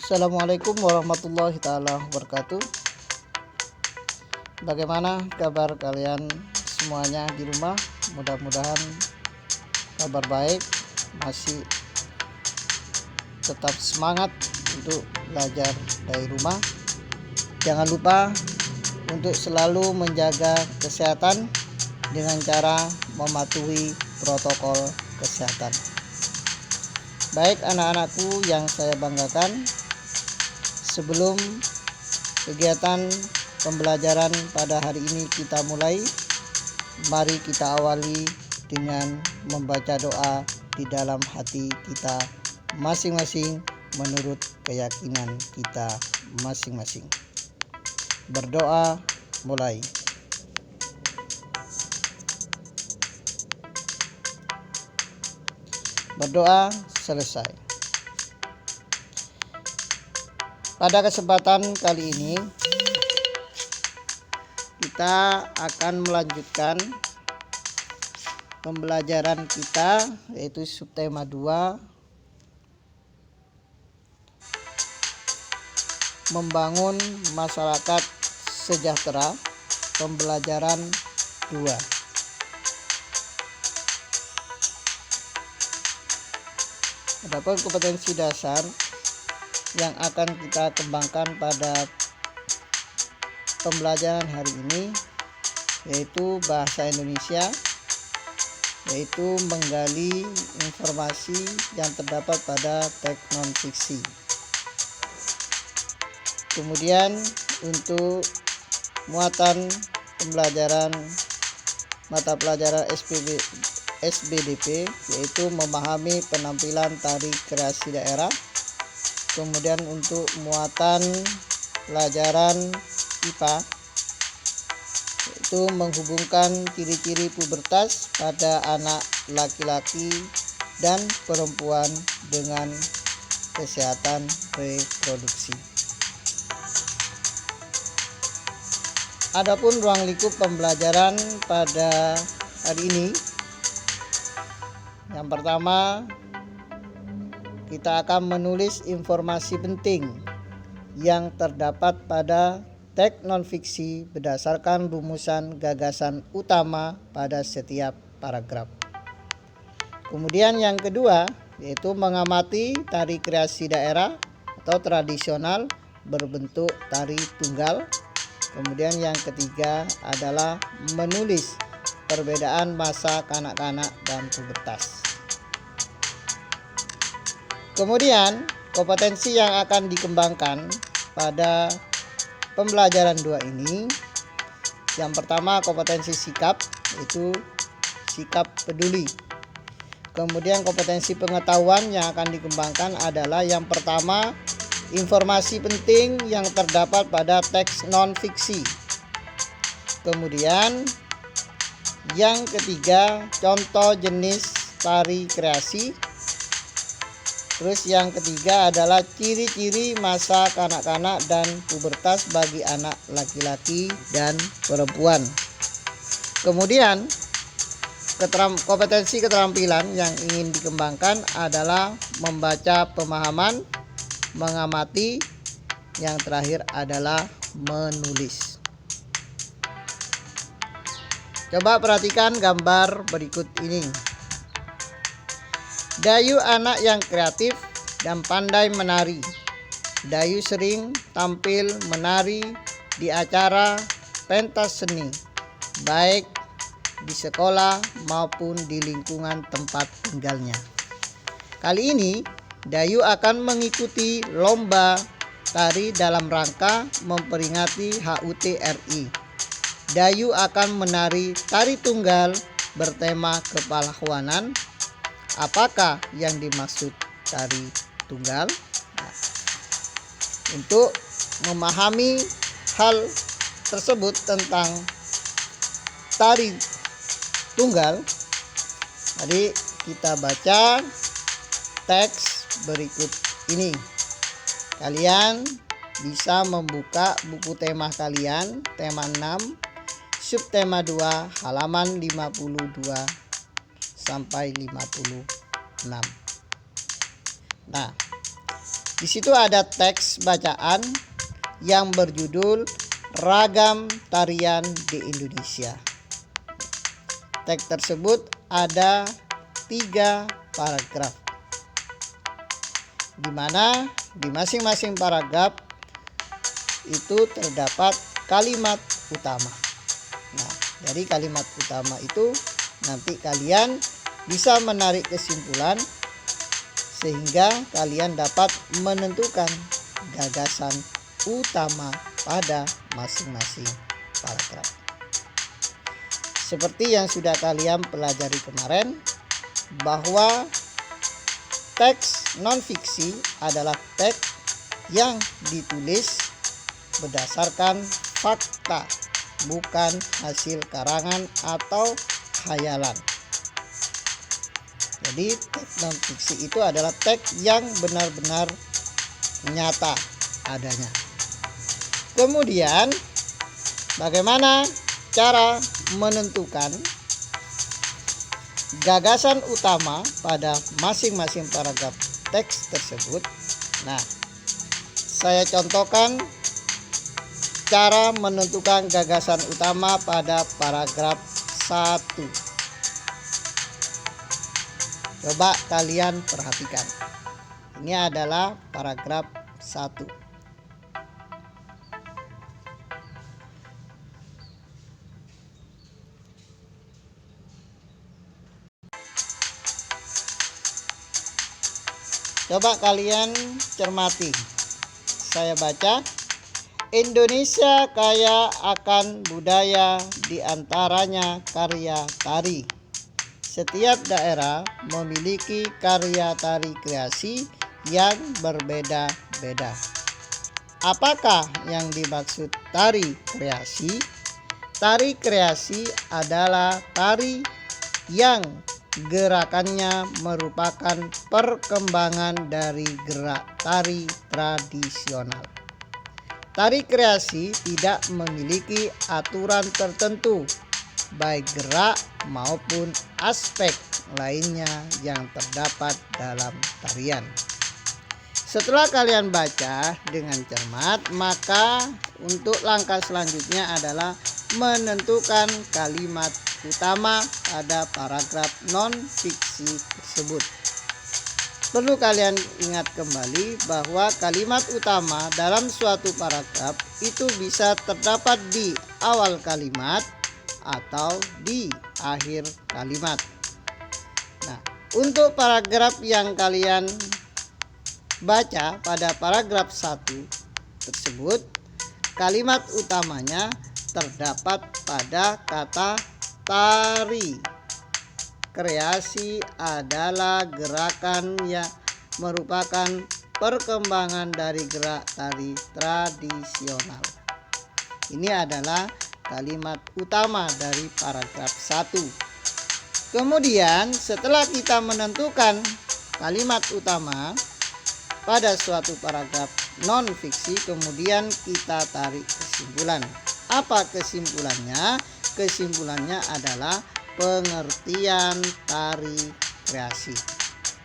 Assalamualaikum warahmatullahi taala wabarakatuh. Bagaimana kabar kalian semuanya di rumah? Mudah-mudahan kabar baik, masih tetap semangat untuk belajar dari rumah. Jangan lupa untuk selalu menjaga kesehatan dengan cara mematuhi protokol kesehatan. Baik anak-anakku yang saya banggakan, sebelum kegiatan pembelajaran pada hari ini kita mulai, mari kita awali dengan membaca doa di dalam hati kita masing-masing menurut keyakinan kita masing-masing. Berdoa mulai. Berdoa selesai. Pada kesempatan kali ini kita akan melanjutkan pembelajaran kita, yaitu subtema 2, membangun masyarakat sejahtera, pembelajaran 2. Adapun kompetensi dasar yang akan kita kembangkan pada pembelajaran hari ini yaitu bahasa Indonesia, yaitu menggali informasi yang terdapat pada teks non-fiksi. Kemudian untuk muatan pembelajaran mata pelajaran SBDP yaitu memahami penampilan tari kreasi daerah. Kemudian untuk muatan pelajaran IPA yaitu menghubungkan ciri-ciri pubertas pada anak laki-laki dan perempuan dengan kesehatan reproduksi. Adapun ruang lingkup pembelajaran pada hari ini, yang pertama kita akan menulis informasi penting yang terdapat pada teks non-fiksi berdasarkan rumusan gagasan utama pada setiap paragraf. Kemudian yang kedua yaitu mengamati tari kreasi daerah atau tradisional berbentuk tari tunggal. Kemudian yang ketiga adalah menulis perbedaan masa kanak-kanak dan pubertas. Kemudian kompetensi yang akan dikembangkan pada pembelajaran 2 ini, yang pertama kompetensi sikap, yaitu sikap peduli. Kemudian kompetensi pengetahuan yang akan dikembangkan adalah yang pertama informasi penting yang terdapat pada teks non-fiksi. Kemudian yang ketiga contoh jenis tari kreasi. Terus yang ketiga adalah ciri-ciri masa kanak-kanak dan pubertas bagi anak laki-laki dan perempuan. Kemudian kompetensi keterampilan yang ingin dikembangkan adalah membaca pemahaman, mengamati, yang terakhir adalah menulis. Coba perhatikan gambar berikut ini. Dayu anak yang kreatif dan pandai menari. Dayu sering tampil menari di acara pentas seni, baik di sekolah maupun di lingkungan tempat tinggalnya. Kali ini Dayu akan mengikuti lomba tari dalam rangka memperingati HUT RI. Dayu akan menari tari tunggal bertema kepahlawanan. Apakah yang dimaksud tari tunggal? Untuk memahami hal tersebut tentang tari tunggal, tadi kita baca teks berikut ini. Kalian bisa membuka buku tema kalian, tema 6, subtema 2, halaman 52 sampai 56. Nah, Di situ ada teks bacaan yang berjudul Ragam Tarian di Indonesia. Teks tersebut ada 3 paragraf, di mana di masing-masing paragraf itu terdapat kalimat utama. Nah, dari kalimat utama itu nanti kalian bisa menarik kesimpulan sehingga kalian dapat menentukan gagasan utama pada masing-masing paragraf. Seperti yang sudah kalian pelajari kemarin, bahwa teks non-fiksi adalah teks yang ditulis berdasarkan fakta, bukan hasil karangan atau khayalan. Jadi teks non-fiksi itu adalah teks yang benar-benar nyata adanya. Kemudian bagaimana cara menentukan gagasan utama pada masing-masing paragraf teks tersebut? Nah, saya contohkan cara menentukan gagasan utama pada paragraf 1. Coba kalian perhatikan. Ini adalah paragraf 1. Coba kalian cermati. Saya baca. Indonesia kaya akan budaya, diantaranya karya tari. Setiap daerah memiliki karya tari kreasi yang berbeda-beda. Apakah yang dimaksud tari kreasi? Tari kreasi adalah tari yang gerakannya merupakan perkembangan dari gerak tari tradisional. Tari kreasi tidak memiliki aturan tertentu, baik gerak maupun aspek lainnya yang terdapat dalam tarian. Setelah kalian baca dengan cermat, maka untuk langkah selanjutnya adalah menentukan kalimat utama pada paragraf non-fiksi tersebut. Perlu kalian ingat kembali bahwa kalimat utama dalam suatu paragraf itu bisa terdapat di awal kalimat atau di akhir kalimat. Nah, untuk paragraf yang kalian baca pada paragraf 1 tersebut, kalimat utamanya terdapat pada kata tari. Kreasi adalah gerakan yang merupakan perkembangan dari gerak tari tradisional. Ini adalah kalimat utama dari paragraf 1. Kemudian setelah kita menentukan kalimat utama pada suatu paragraf non-fiksi, kemudian kita tarik kesimpulan. Apa kesimpulannya? Kesimpulannya adalah pengertian tari kreasi.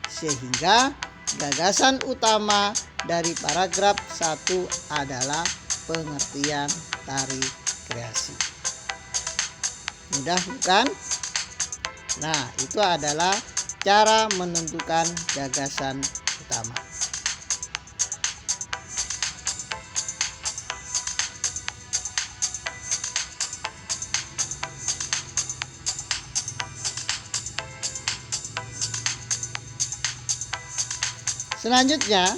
Sehingga gagasan utama dari paragraf 1 adalah pengertian tari kreasi. Mudah bukan? Nah, itu adalah cara menentukan gagasan utama. Selanjutnya,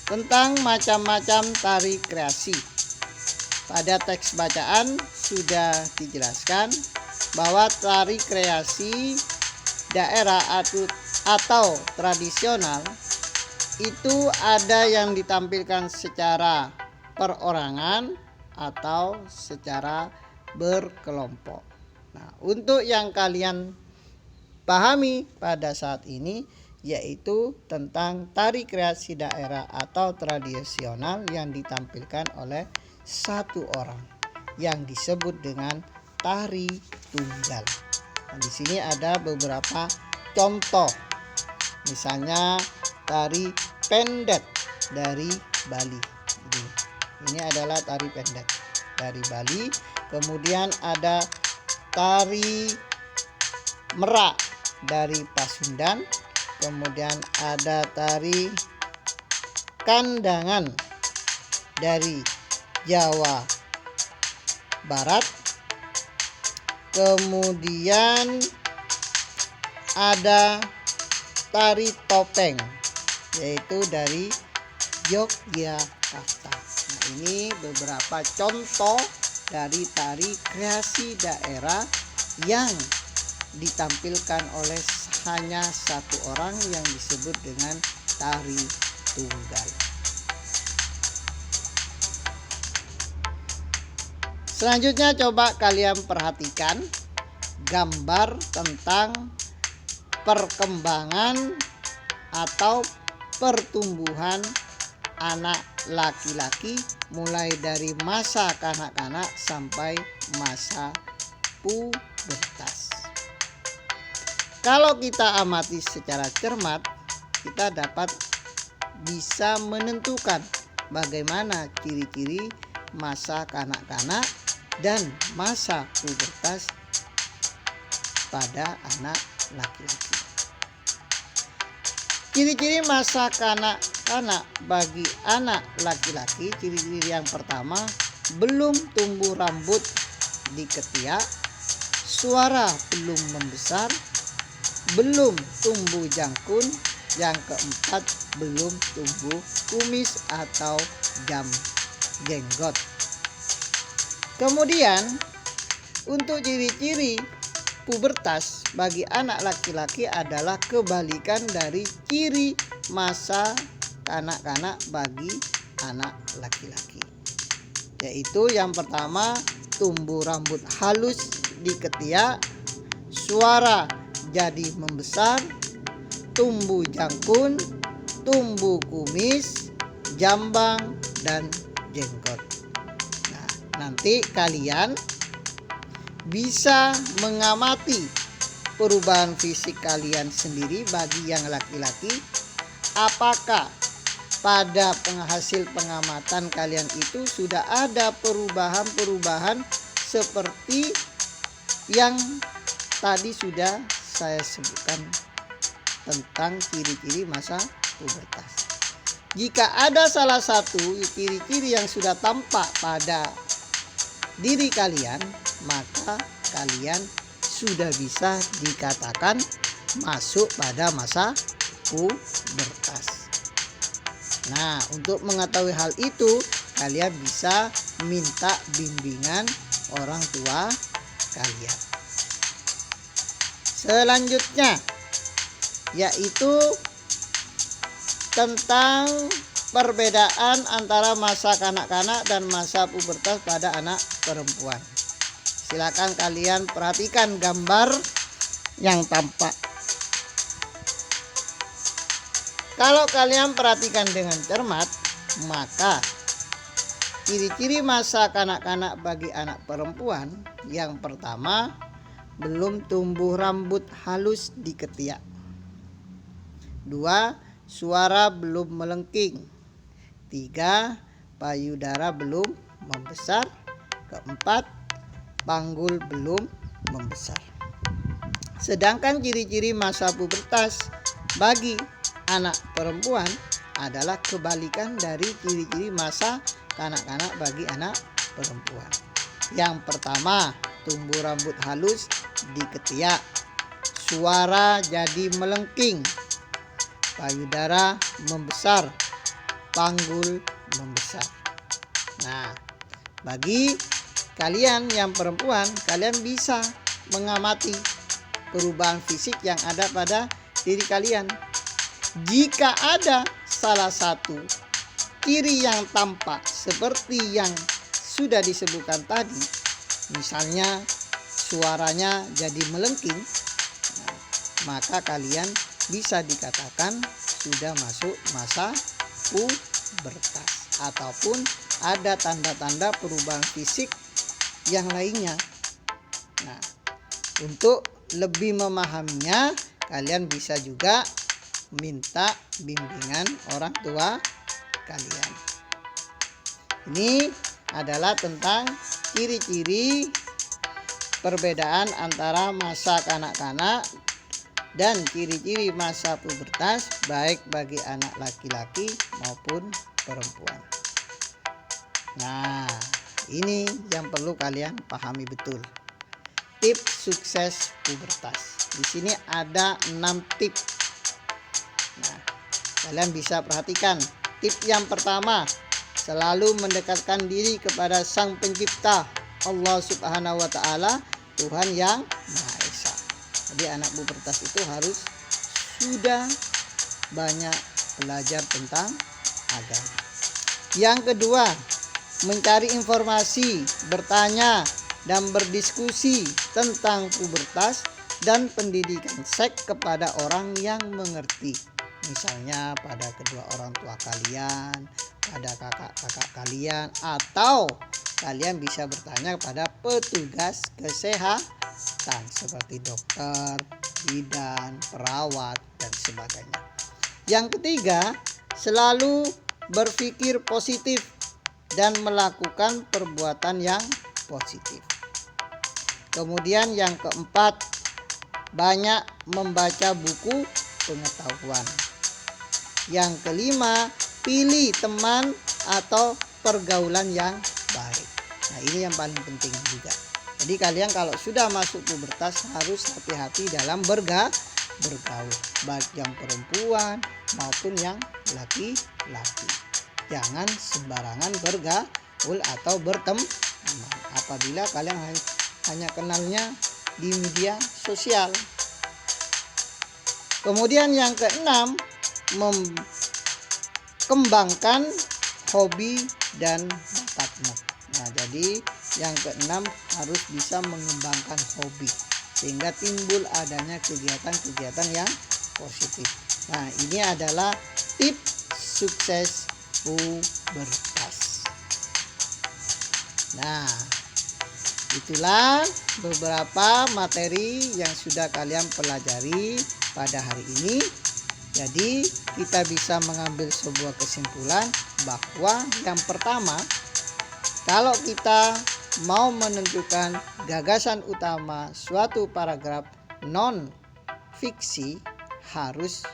tentang macam-macam tari kreasi. Pada teks bacaan sudah dijelaskan bahwa tari kreasi daerah atau tradisional itu ada yang ditampilkan secara perorangan atau secara berkelompok. Nah, untuk yang kalian pahami pada saat ini yaitu tentang tari kreasi daerah atau tradisional yang ditampilkan oleh satu orang yang disebut dengan tari tunggal. Nah, di sini ada beberapa contoh. Misalnya tari pendet dari Bali. Ini adalah tari pendet dari Bali. Kemudian ada tari merak dari Pasundan. Kemudian ada tari kandangan dari Jawa Barat. Kemudian ada tari topeng yaitu dari Yogyakarta. Nah, ini beberapa contoh dari tari kreasi daerah yang ditampilkan oleh hanya satu orang yang disebut dengan tari tunggal. Selanjutnya coba kalian perhatikan gambar tentang perkembangan atau pertumbuhan anak laki-laki mulai dari masa kanak-kanak sampai masa pubertas. Kalau kita amati secara cermat, kita dapat bisa menentukan bagaimana ciri-ciri masa kanak-kanak dan masa pubertas pada anak laki-laki. Ciri-ciri masa kanak-kanak bagi anak laki-laki, ciri-ciri yang pertama, belum tumbuh rambut di ketiak, suara belum membesar, belum tumbuh jangkung, yang keempat belum tumbuh kumis atau jenggot. Kemudian untuk ciri-ciri pubertas bagi anak laki-laki adalah kebalikan dari ciri masa kanak-kanak bagi anak laki-laki, yaitu yang pertama tumbuh rambut halus di ketiak, suara jadi membesar, tumbuh jangkung, tumbuh kumis, jambang, dan jenggot. Nah, nanti kalian bisa mengamati perubahan fisik kalian sendiri bagi yang laki-laki. Apakah pada penghasil pengamatan kalian itu sudah ada perubahan-perubahan seperti yang tadi sudah saya sebutkan tentang ciri-ciri masa pubertas. Jika ada salah satu ciri-ciri yang sudah tampak pada diri kalian, maka kalian sudah bisa dikatakan masuk pada masa pubertas. Nah, untuk mengetahui hal itu, kalian bisa minta bimbingan orang tua kalian. Selanjutnya yaitu tentang perbedaan antara masa kanak-kanak dan masa pubertas pada anak perempuan. Silakan kalian perhatikan gambar yang tampak. Kalau kalian perhatikan dengan cermat, maka ciri-ciri masa kanak-kanak bagi anak perempuan yang pertama, belum tumbuh rambut halus di ketiak. 2. Suara belum melengking. 3. Payudara belum membesar. 4. Panggul belum membesar. Sedangkan ciri-ciri masa pubertas bagi anak perempuan adalah kebalikan dari ciri-ciri masa kanak-kanak bagi anak perempuan. Yang pertama, tumbuh rambut halus di ketiak, suara jadi melengking, payudara membesar, panggul membesar. Nah, bagi kalian yang perempuan, kalian bisa mengamati perubahan fisik yang ada pada diri kalian. Jika ada salah satu ciri yang tampak seperti yang sudah disebutkan tadi, misalnya suaranya jadi melengking, maka kalian bisa dikatakan sudah masuk masa pubertas ataupun ada tanda-tanda perubahan fisik yang lainnya. Nah, untuk lebih memahaminya, kalian bisa juga minta bimbingan orang tua kalian. Ini adalah tentang ciri-ciri perbedaan antara masa kanak-kanak dan ciri-ciri masa pubertas baik bagi anak laki-laki maupun perempuan. Nah, ini yang perlu kalian pahami betul. Tips sukses pubertas. Di sini ada 6 tips. Nah, kalian bisa perhatikan. Tip yang pertama, selalu mendekatkan diri kepada Sang Pencipta, Allah Subhanahu wa Ta'ala, Tuhan yang Maha Esa. Jadi anak pubertas itu harus sudah banyak belajar tentang agama. Yang kedua, mencari informasi, bertanya dan berdiskusi tentang pubertas dan pendidikan seks kepada orang yang mengerti. Misalnya pada kedua orang tua kalian, pada kakak-kakak kalian, atau kalian bisa bertanya kepada petugas kesehatan seperti dokter, bidan, perawat, dan sebagainya. Yang ketiga, selalu berpikir positif dan melakukan perbuatan yang positif. Kemudian yang keempat, banyak membaca buku pengetahuan. Yang kelima, pilih teman atau pergaulan yang baik. Nah, ini yang paling penting juga. Jadi kalian kalau sudah masuk pubertas harus hati-hati dalam bergaul, baik yang perempuan maupun yang laki-laki. Jangan sembarangan bergaul atau berteman apabila kalian hanya kenalnya di media sosial. Kemudian yang keenam, kembangkan hobi dan bakatmu. Nah, jadi yang keenam harus bisa mengembangkan hobi sehingga timbul adanya kegiatan-kegiatan yang positif. Nah, ini adalah tips sukses pubertas. Nah, itulah beberapa materi yang sudah kalian pelajari pada hari ini. Jadi kita bisa mengambil sebuah kesimpulan bahwa yang pertama, kalau kita mau menentukan gagasan utama suatu paragraf non fiksi, harus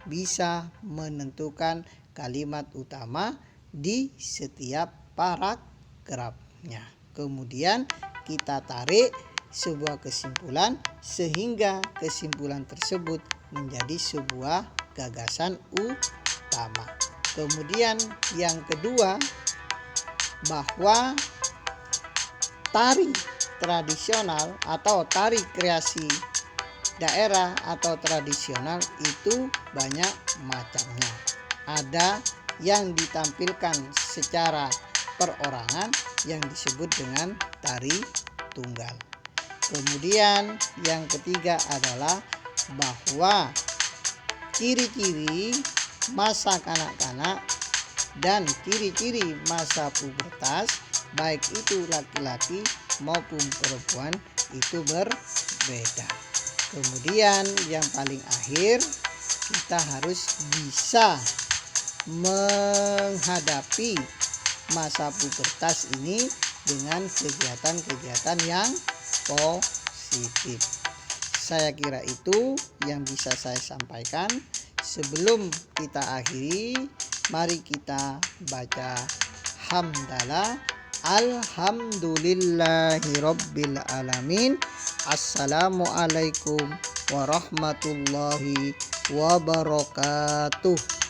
bisa menentukan kalimat utama di setiap paragrafnya. Kemudian kita tarik sebuah kesimpulan sehingga kesimpulan tersebut menjadi sebuah gagasan utama. Kemudian yang kedua, bahwa tari tradisional atau tari kreasi daerah atau tradisional itu banyak macamnya. Ada yang ditampilkan secara perorangan yang disebut dengan tari tunggal. Kemudian yang ketiga adalah bahwa ciri-ciri masa kanak-kanak dan ciri-ciri masa pubertas baik itu laki-laki maupun perempuan itu berbeda. Kemudian yang paling akhir, kita harus bisa menghadapi masa pubertas ini dengan kegiatan-kegiatan yang positif. Saya kira itu yang bisa saya sampaikan. Sebelum kita akhiri, mari kita baca hamdalah. Alhamdulillahirabbil alamin. Assalamualaikum warahmatullahi wabarakatuh.